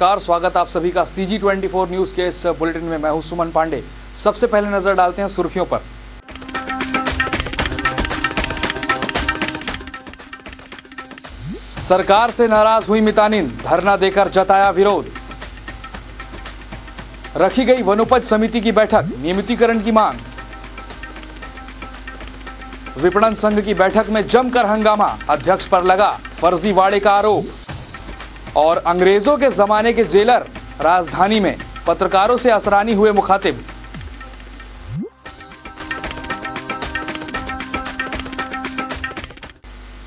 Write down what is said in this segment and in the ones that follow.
नमस्कार, स्वागत आप सभी का CG24 न्यूज के इस बुलेटिन में। मैं हूं सुमन पांडे। सबसे पहले नजर डालते हैं सुर्खियों पर। सरकार से नाराज हुई मितानिन, धरना देकर जताया विरोध। रखी गई वनोपज समिति की बैठक, नियमितीकरण की मांग। विपणन संघ की बैठक में जमकर हंगामा, अध्यक्ष पर लगा फर्जीवाड़े का आरोप। और अंग्रेजों के जमाने के जेलर राजधानी में पत्रकारों से असरानी हुए मुखातिब।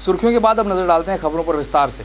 सुर्खियों के बाद अब नजर डालते हैं खबरों पर विस्तार से।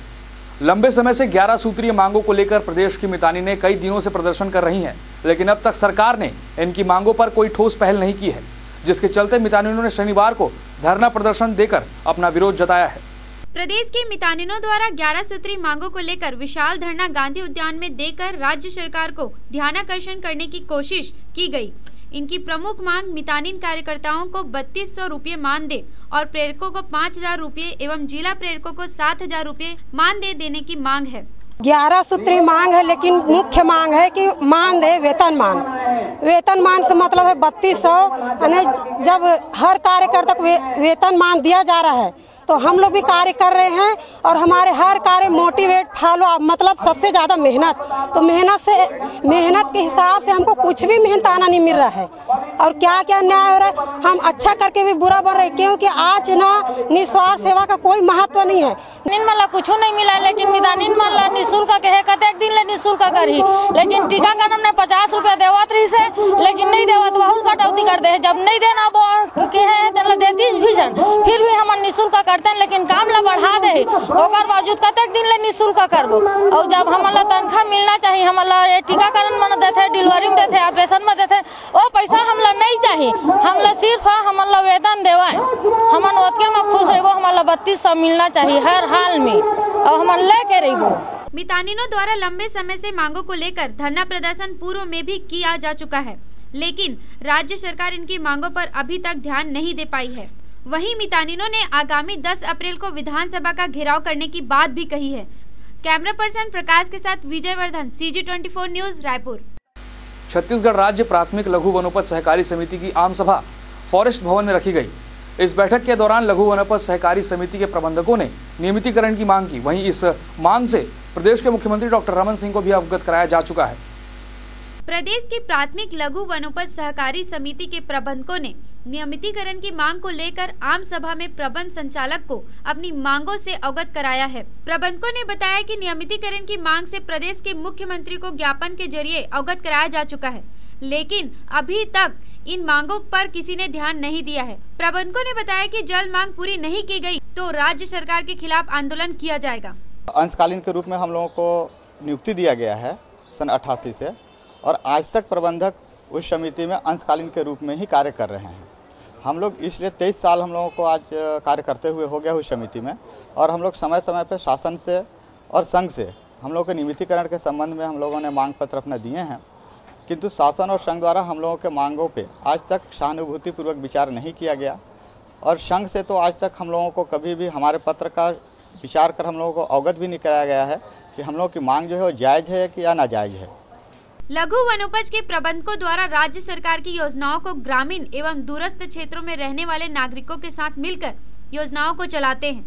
लंबे समय से 11 सूत्रीय मांगों को लेकर प्रदेश की मितानी ने कई दिनों से प्रदर्शन कर रही हैं, लेकिन अब तक सरकार ने इनकी मांगों पर कोई ठोस पहल नहीं की है, जिसके चलते मितानिनों ने शनिवार को धरना प्रदर्शन देकर अपना विरोध जताया है। प्रदेश के मितानिनों द्वारा 11 सूत्री मांगों को लेकर विशाल धरना गांधी उद्यान में देकर राज्य सरकार को ध्यानाकर्षण करने की कोशिश की गई। इनकी प्रमुख मांग मितानिन कार्यकर्ताओं को 3200 रुपये मानदेय और प्रेरकों को 5000 रुपये एवं जिला प्रेरकों को 7000 रुपये मानदेय देने की मांग है। 11 सूत्री मांग है, लेकिन मुख्य मांग है कि मानदेय वेतनमान का मतलब है 3200। जब हर कार्यकर्ता को वेतनमान दिया जा रहा है तो हम लोग भी कार्य कर रहे हैं और हमारे हर कार्य मोटिवेट फॉलो मतलब सबसे ज़्यादा मेहनत। तो मेहनत के हिसाब से हमको कुछ भी मेहनताना नहीं मिल रहा है और क्या क्या न्याय हो रहा है। हम अच्छा करके भी बुरा बन रहे हैं, क्योंकि आज ना निस्वार्थ सेवा का कोई महत्व नहीं है। मला कुछ नहीं मिला, लेकिन मितानिन मला निःशुल्क कहे कतेक दिन ले निःशुल्क करही, लेकिन टीकाकरण हमने 50 रुपया देवत रही से, लेकिन नहीं देवत बहुत कटौती कर दे। जब नहीं देना वो कहे देती भी जन, फिर भी हम निःशुल्क करते हैं, लेकिन काम ला बढ़ा दे। ओकर बावजूद कतेक दिन ले निःशुल्क करबो। और जब हमला तनख्वाह मिलना चाहिए, हमला टीकाकरण में देते, डिलीवरी में देते, ऑपरेशन में देते, वो पैसा हमला नहीं चाहिए। हमला सिर्फ हमला वेतन देवा, हमन ओतके में खुश रहो। हमला 3200 मिलना चाहिए हर हाल में और हम लेके रहो। मितानिनों द्वारा लंबे समय से मांगों को लेकर धरना प्रदर्शन पूर्व में भी किया जा चुका है, लेकिन राज्य सरकार इनकी मांगों पर अभी तक ध्यान नहीं दे पाई है। वहीं मितानिनों ने आगामी 10 अप्रैल को विधानसभा का घेराव करने की बात भी कही है। कैमरा पर्सन प्रकाश के साथ विजय वर्धन, CG24 न्यूज, रायपुर। छत्तीसगढ़ राज्य प्राथमिक लघु वनोपज सहकारी समिति की आम सभा फॉरेस्ट भवन में रखी गई। इस बैठक के दौरान लघु वनोपज सहकारी समिति के प्रबंधकों ने नियमितीकरण की मांग की। वहीं इस मांग से प्रदेश के मुख्यमंत्री डॉक्टर रमन सिंह को भी अवगत कराया जा चुका है। प्रदेश की प्राथमिक लघु वनोपज सहकारी समिति के प्रबंधकों ने नियमितीकरण की मांग को लेकर आम सभा में प्रबंध संचालक को अपनी मांगों से अवगत कराया है। प्रबंधकों ने बताया कि नियमितीकरण की मांग से प्रदेश के मुख्यमंत्री को ज्ञापन के जरिए अवगत कराया जा चुका है, लेकिन अभी तक इन मांगों पर किसी ने ध्यान नहीं दिया है। प्रबंधकों ने बताया कि जल्द मांग पूरी नहीं की गई तो राज्य सरकार के खिलाफ आंदोलन किया जाएगा। अंशकालीन के रूप में हम लोगों को नियुक्ति दिया गया है सन 88 से, और आज तक प्रबंधक उस समिति में अंशकालीन के रूप में ही कार्य कर रहे हैं। हम लोग इसलिए 23 साल हम लोगों को आज कार्य करते हुए हो गया उस समिति में, और हम लोग समय समय पर शासन से और संघ से हम लोगों के नियमितीकरण के संबंध में हम लोगों ने मांग पत्र अपने दिए हैं, किंतु शासन और संघ द्वारा हम लोगों के मांगों पे आज तक सहानुभूतिपूर्वक विचार नहीं किया गया। और संघ से तो आज तक हम लोगों को कभी भी हमारे पत्र का विचार कर हम लोगों को अवगत भी नहीं कराया गया है कि हम लोगों की मांग जो है वो जायज़ है कि या नाजायज़ है। लघु वनोपज के प्रबंधकों द्वारा राज्य सरकार की योजनाओं को ग्रामीण एवं दूरस्थ क्षेत्रों में रहने वाले नागरिकों के साथ मिलकर योजनाओं को चलाते हैं।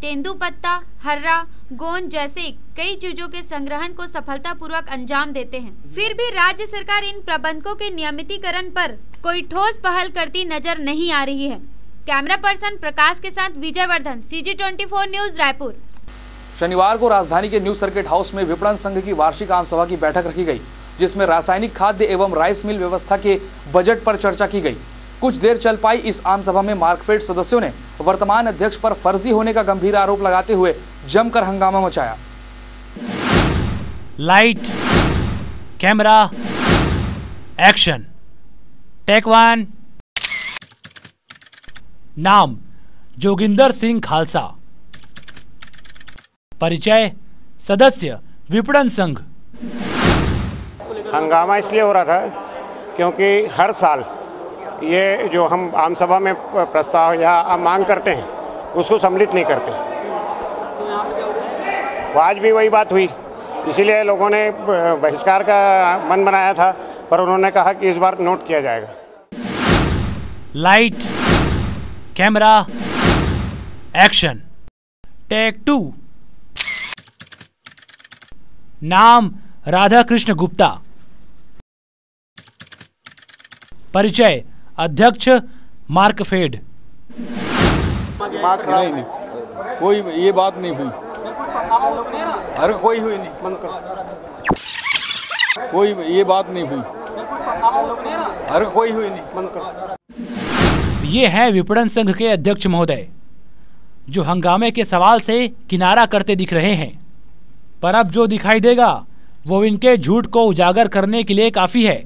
तेंदुपत्ता, हर्रा, गोंद जैसे कई चीजों के संग्रहण को सफलतापूर्वक अंजाम देते हैं। फिर भी राज्य सरकार इन प्रबंधकों के नियमितीकरण पर कोई ठोस पहल करती नजर नहीं आ रही है। कैमरा पर्सन प्रकाश के साथ विजय वर्धन, CG24 न्यूज, रायपुर। शनिवार को राजधानी के न्यू सर्किट हाउस में विपणन संघ की वार्षिक आम सभा की बैठक रखी गई, जिसमें रासायनिक खाद्य एवं राइस मिल व्यवस्था के बजट पर चर्चा की गई। कुछ देर चल पाई इस आम सभा में मार्कफेड सदस्यों ने वर्तमान अध्यक्ष पर फर्जी होने का गंभीर आरोप लगाते हुए जमकर हंगामा मचाया। Light, camera, action, take 1। नाम जोगिंदर सिंह खालसा। परिचय सदस्य विपणन संघ। हंगामा इसलिए हो रहा था क्योंकि हर साल ये जो हम आम सभा में प्रस्ताव या मांग करते हैं उसको सम्मिलित नहीं करते। आज भी वही बात हुई इसीलिए लोगों ने बहिष्कार का मन बनाया था, पर उन्होंने कहा कि इस बार नोट किया जाएगा। Light, camera, action. टेक 2। नाम राधा कृष्ण गुप्ता। परिचय अध्यक्ष मार्कफेड। नहीं, कोई ये बात नहीं हुई। अरे कोई हुई नहीं, कोई ये बात नहीं हुई। अरे कोई हुई नहीं। ये हैं विपणन संघ के अध्यक्ष महोदय, जो हंगामे के सवाल से किनारा करते दिख रहे हैं। पर अब जो दिखाई देगा वो इनके झूठ को उजागर करने के लिए काफी है।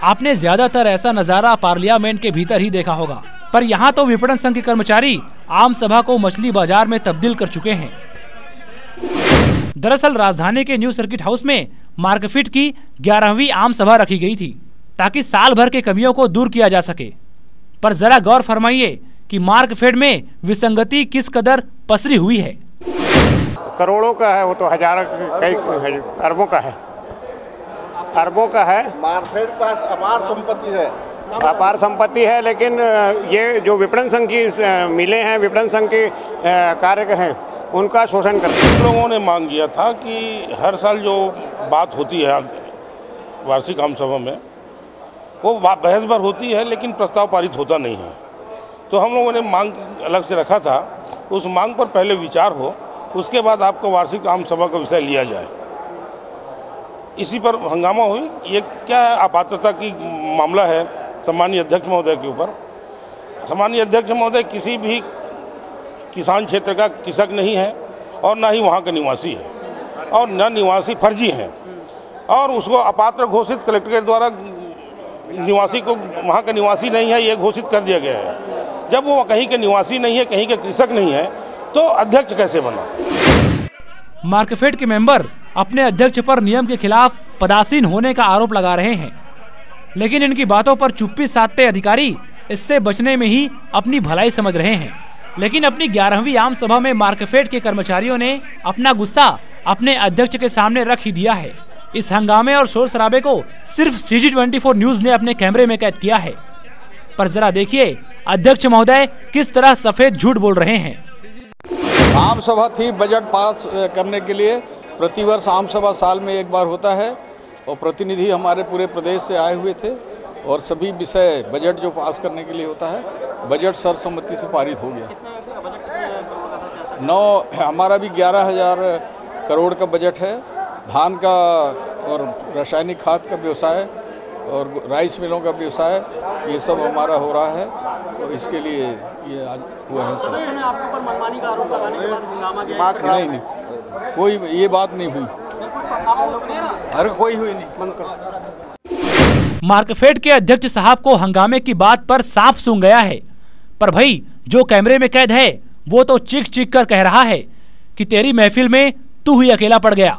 आपने ज्यादातर ऐसा नजारा पार्लियामेंट के भीतर ही देखा होगा, पर यहाँ तो विपणन संघ के कर्मचारी आम सभा को मछली बाजार में तब्दील कर चुके हैं। दरअसल राजधानी के न्यू सर्किट हाउस में मार्कफेड की 11वीं आम सभा रखी गई थी, ताकि साल भर के कमियों को दूर किया जा सके। पर जरा गौर फरमाइए कि मार्कफेड में विसंगति किस कदर पसरी हुई है। करोड़ों का है वो तो, हजारों कई अरबों का है, अरबों का है। मार्कफेड के पास अपार संपत्ति है, अपार संपत्ति है, लेकिन ये जो विपणन संघ की मिले हैं, विपणन संघ के कार्य हैं, उनका शोषण करते हैं। लोगों ने मांग किया था कि हर साल जो बात होती है वार्षिक आम सभा में, वो बहस भर होती है, लेकिन प्रस्ताव पारित होता नहीं है। तो हम लोगों ने मांग अलग से रखा था, उस मांग पर पहले विचार हो, उसके बाद आपको वार्षिक आम सभा का विषय लिया जाए। इसी पर हंगामा हुई। ये क्या अपात्रता की मामला है सम्मानीय अध्यक्ष महोदय के ऊपर। सम्मानीय अध्यक्ष महोदय किसी भी किसान क्षेत्र का कृषक नहीं है और न ही वहाँ का निवासी है, और न निवासी फर्जी हैं, और उसको अपात्र घोषित कलेक्टर द्वारा निवासी को वहाँ का निवासी नहीं है ये घोषित कर दिया गया है। जब वो कहीं के निवासी नहीं है, कहीं के कृषक नहीं है, तो अध्यक्ष कैसे बना। मार्कफेड के मेंबर अपने अध्यक्ष पर नियम के खिलाफ पदासीन होने का आरोप लगा रहे हैं, लेकिन इनकी बातों पर चुप्पी साधते अधिकारी इससे बचने में ही अपनी भलाई समझ रहे हैं। लेकिन अपनी 11वीं आम सभा में मार्कफेड के कर्मचारियों ने अपना गुस्सा अपने अध्यक्ष के सामने रख ही दिया है। इस हंगामे और शोर शराबे को सिर्फ CG24 न्यूज ने अपने कैमरे में कैद किया है। पर जरा देखिए अध्यक्ष महोदय किस तरह सफेद झूठ बोल रहे हैं। आम सभा थी बजट पास करने के लिए। प्रतिवर्ष आम सभा साल में एक बार होता है, और प्रतिनिधि हमारे पूरे प्रदेश से आए हुए थे, और सभी विषय बजट जो पास करने के लिए होता है, बजट सर्वसम्मति से पारित हो गया। हमारा भी 11,000 करोड़ का बजट है। धान का और रासायनिक खाद का व्यवसाय और राइस मिलों का व्यवसाय, ये सब हमारा हो रहा है, और इसके लिए ये आज हुआ है। नहीं, कोई ये बात नहीं हुई। अरे कोई हुई नहीं। मार्कफेड के अध्यक्ष साहब को हंगामे की बात पर सांप सूंघ गया है, पर भाई जो कैमरे में कैद है वो तो चीख चीख कर कह रहा है कि तेरी महफिल में तू ही अकेला पड़ गया।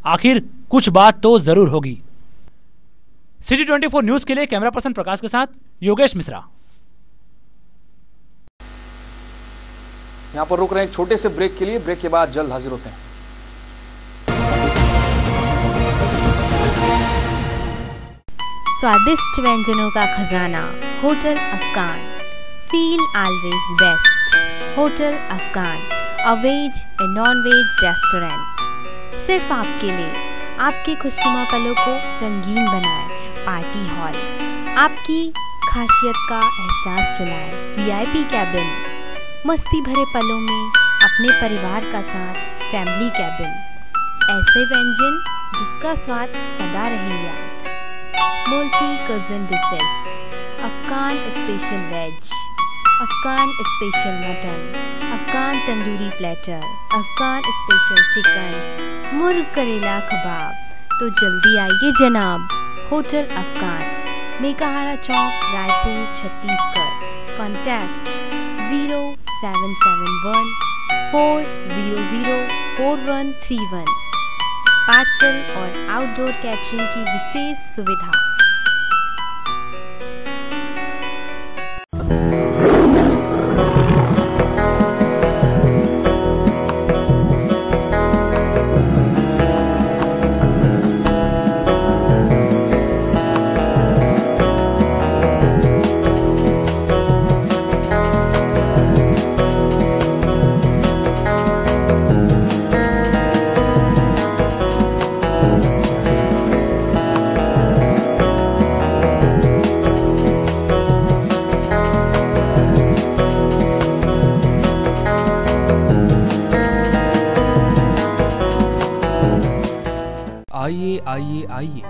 आखिर कुछ बात तो जरूर होगी। CG24 न्यूज के लिए कैमरा पर्सन प्रकाश के साथ योगेश मिश्रा। यहाँ पर रुक रहे हैं एक छोटे से ब्रेक के लिए। ब्रेक के बाद जल्द हाजिर होते हैं। स्वादिष्ट व्यंजनों का खजाना hotel Afghan. Feel always best. Hotel Afghan, a veg and non veg restaurant. सिर्फ आपके लिए, आपके खुशनुमा पलों को रंगीन बनाए। पार्टी हॉल आपकी खासियत का एहसास दिलाए। VIP कैबिन, मस्ती भरे पलों में अपने परिवार का साथ। फैमिली कैबिन, ऐसे व्यंजन जिसका स्वाद सदा रहे याद। Multi cuisine dishes, Afghan special veg, Afghan special mutton, Afghan tandoori platter, Afghan special chicken, मुर्ग करेला कबाब। तो जल्दी आइए जनाब, hotel Afghan, Mekahara Chowk, Raipur, Chhattisgarh. Contact 0771 400 4131। Parcel और आउटडोर कैटरिंग की विशेष सुविधा। आइए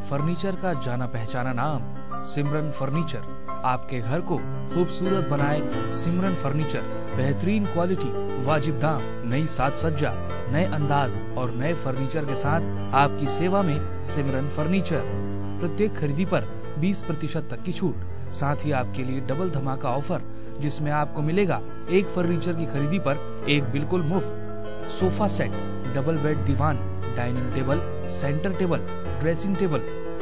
फर्नीचर का जाना पहचाना नाम सिमरन फर्नीचर आपके घर को खूबसूरत बनाए। सिमरन फर्नीचर बेहतरीन क्वालिटी, वाजिब दाम, नई साज सज्जा, नए अंदाज और नए फर्नीचर के साथ आपकी सेवा में सिमरन फर्नीचर। प्रत्येक खरीदी पर 20% तक की छूट, साथ ही आपके लिए डबल धमाका ऑफर जिसमें आपको मिलेगा एक फर्नीचर की खरीदी पर एक बिल्कुल मुफ्त सोफा सेट, डबल बेड दीवान, dining table, centre table, dressing table,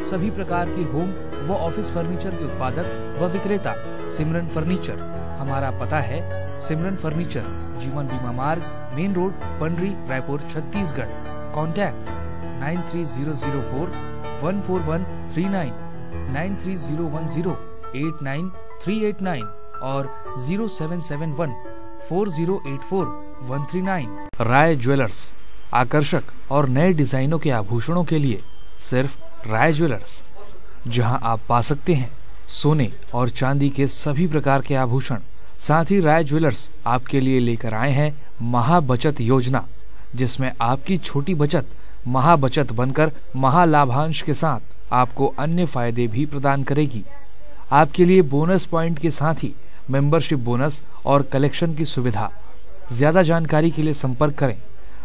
सभी प्रकार के होम व ऑफिस फर्नीचर के उत्पादक व विक्रेता सिमरन फर्नीचर। हमारा पता है सिमरन furniture, Jeevan Bima Marg, main road, Pandri, Raipur, Chhattisgarh. Contact 93004 14139, 93010 89389 और 0771 4084 139। राय ज्वेलर्स, आकर्षक और नए डिजाइनों के आभूषणों के लिए सिर्फ राय ज्वेलर्स, जहां आप पा सकते हैं सोने और चांदी के सभी प्रकार के आभूषण। साथ ही राय ज्वेलर्स आपके लिए लेकर आए हैं महा बचत योजना, जिसमें आपकी छोटी बचत महा बचत बनकर महा लाभांश के साथ आपको अन्य फायदे भी प्रदान करेगी। आपके लिए बोनस पॉइंट के साथ ही मेंबरशिप बोनस और कलेक्शन की सुविधा। ज्यादा जानकारी के लिए संपर्क करें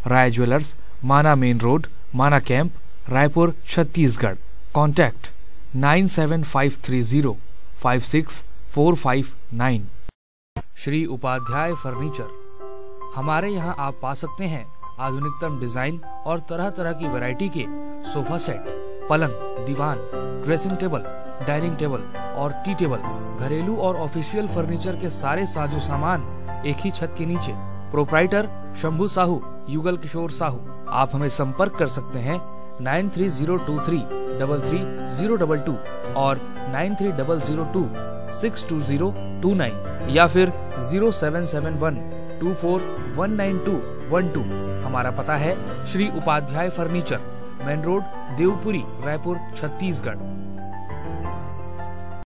Rai jewellers, Mana main road, Mana camp, Raipur, Chhattisgarh. Contact 97530 56459। Shri Upadhyay furniture, हमारे यहाँ आप पा सकते हैं आधुनिकतम डिजाइन और तरह तरह की वैरायटी के सोफा सेट, पलंग, दीवान, ड्रेसिंग टेबल, डाइनिंग टेबल और टी टेबल। घरेलू और ऑफिशियल फर्नीचर के सारे साजो सामान एक ही छत के नीचे। प्रोप्राइटर शंभू साहू, युगल किशोर साहू। आप हमें संपर्क कर सकते हैं 93023 33022 और 93002 62029 या फिर 0771 24192112। हमारा पता है Shri Upadhyay furniture, main road, Devpuri, Raipur, Chhattisgarh.